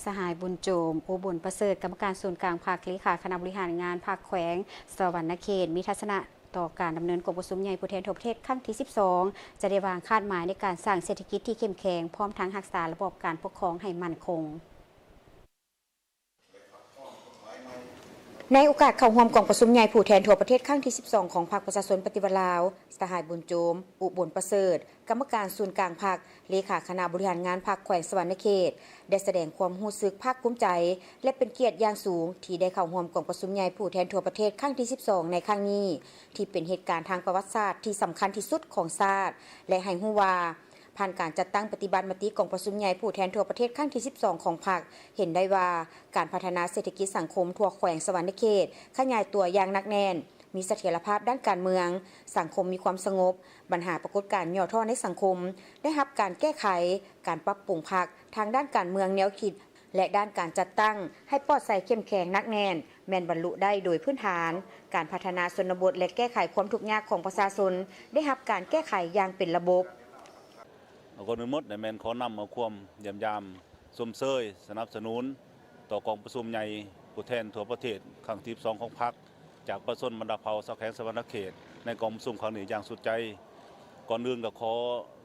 สหายบุญโจมอุบลประเสริฐกรรมการส่วนกลางภาคเลขาคณะบริหารงานภาคแขวงสวรรณเขตมีทัศนะต่อการดำเนินกรมประชุมใหญ่ผู้แทนทั่วประเทศครั้งที่ 12 จะได้วางคาดหมายในการสร้างเศรษฐกิจที่เข้มแข็งพร้อมทั้งรักษาระบบการปกครองให้มั่นคงในโอกาสเข้าร่วมกองประชุมใหญ่ผู้แทนทั่วประเทศครั้งที่ 12 ของพรรคประชาชนปฏิวัติลาวสหายบุญโจมอุบลประเสริฐกรรมการส่วนกลางพรรคเลขาคณะบริหารงานพรรคแขวงสวรรณเขตได้แสดงความรู้สึกภาคภูมิใจและเป็นเกียรติอย่างสูงที่ได้เข้าร่วมกองประชุมใหญ่ผู้แทนทั่วประเทศครั้งที่ 12 ในครั้งนี้ที่เป็นเหตุการณ์ทางประวัติศาสตร์ที่สำคัญที่สุดของชาติและให้รู้ว่าผ่านการจัดตั้งปฏิบัติมติกองประชุมใหญ่ผู้แทนทั่วประเทศครั้งที่ 12 ของพรรคเห็นได้ว่าการพัฒนาเศรษฐกิจสังคมทั่วแขวงสวรรณเขตขยายตัวอย่างหนักแน่นมีเสถียรภาพด้านการเมืองสังคมมีความสงบปัญหาปรากฏการณ์ย่อท่อในสังคมได้รับการแก้ไขการปรับปรุงพรรคทางด้านการเมืองแนวคิดและด้านการจัดตั้งให้ปลอดใส่เข้มแข็งนักแน่นแม่นบรรลุได้โดยพื้นฐานการพัฒนาชนบทและแก้ไขความทุกข์ยากของประชาชนได้รับการแก้ไขอย่างเป็นระบบคนทั้งหมดในแมนขอนำเอาความเยี่ยมยามสมเสยสนับสนุนต่อกองประชุมใหญ่ผู้แทนทั่วประเทศครั้งที่ 2 ของพรรคจากประชาชนบรรดาเผ่าชาวแขวงสวรรณเขตในกองประชุมครั้งนี้อย่างสุดใจก่อนอื่นก็ขอ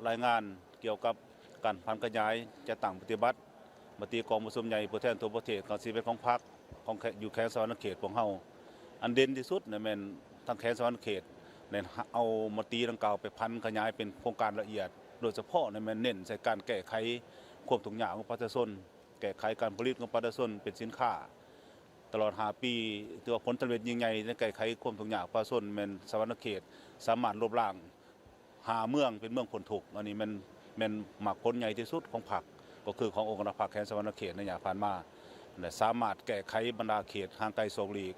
รายงานเกี่ยวกับการพันขยายจะตั้งปฏิบัติมติกองประชุมใหญ่ผู้แทนทั่วประเทศครั้งที่ 11 ของพรรคของอยู่แขวงสวรรณเขตของเฮาอันเด่นที่สุดในแมนทางแขวงสวรรณเขตในเอามติดังกล่าวไปพันขยายเป็นโครงการละเอียดโดยเฉพาะในแมนเน้นใส่การแก้ไขความทุกข์ยากของประชาชนแก้ไขการผลิตของประชาชนเป็นสินค้าตลอด5 ปีถือว่าผลสำเร็จยิ่งใหญ่ในแก้ไขความทุกข์ยากประชาชนแมนสวรรณเขตสามารถลบล้างเมืองเป็นเมืองพ้นทุกข์อันนี้แมนหมากผลใหญ่ที่สุดของพรรคก็คือขององค์การพรรคแขวงสวรรณเขตในอย่างผ่านมาสามารถแก้ไขบรรดาเขตห่างไกลโซนหลีก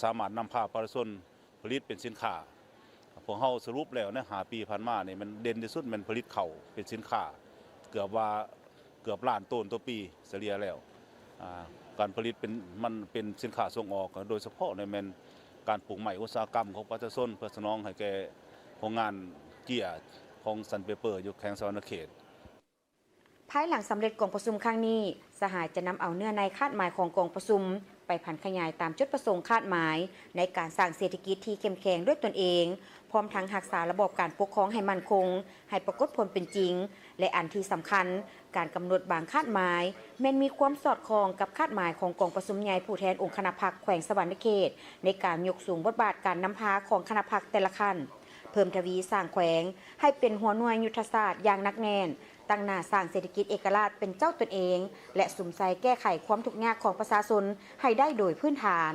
สามารถนำพาประชาชนผลิตเป็นสินค้าพวกเขาสรุปแล้วนะ5 ปีผ่านมาเนี่ยมันเด่นที่สุดมันผลิตเข่าเป็นสินค้าเกือบล้านต้นต่อปีเฉลี่ยแล้วการผลิตมันเป็นสินค้าส่งออกโดยเฉพาะในมันการปลูกใหม่อุตสาหกรรมของประชาชนเพื่อสนองให้แก่โรงงานเกียร์ของซันเปเปอร์อยู่แขวงสวรรณเขตภายหลังสำเร็จกองประชุมครั้งนี้สหายจะนำเอาเนื้อในคาดหมายของกองประชุมไปผันขยายตามจุดประสงค์คาดหมายในการสร้างเศรษฐกิจที่เข้มแข็งด้วยตนเองพร้อมทั้งรักษาระบบการปกครองให้มั่นคงให้ปรากฏผลเป็นจริงและอันที่สำคัญการกำหนดบางคาดหมายแม้นมีความสอดคล้องกับคาดหมายของกองประชุมใหญ่ผู้แทนองค์คณะพรรคแขวงสวรรณเขตในการยกสูงบทบาทการนำพาของคณะพรรคแต่ละขั้นเพิ่มทวีสร้างแขวงให้เป็นหัวหน่วยยุทธศาสตร์อย่างนักแน่นตั้งหน้าสร้างเศรษฐกิจเอกราชเป็นเจ้าตนเองและสุ่มใส่แก้ไขความทุกข์ยากของประชาชนให้ได้โดยพื้นฐาน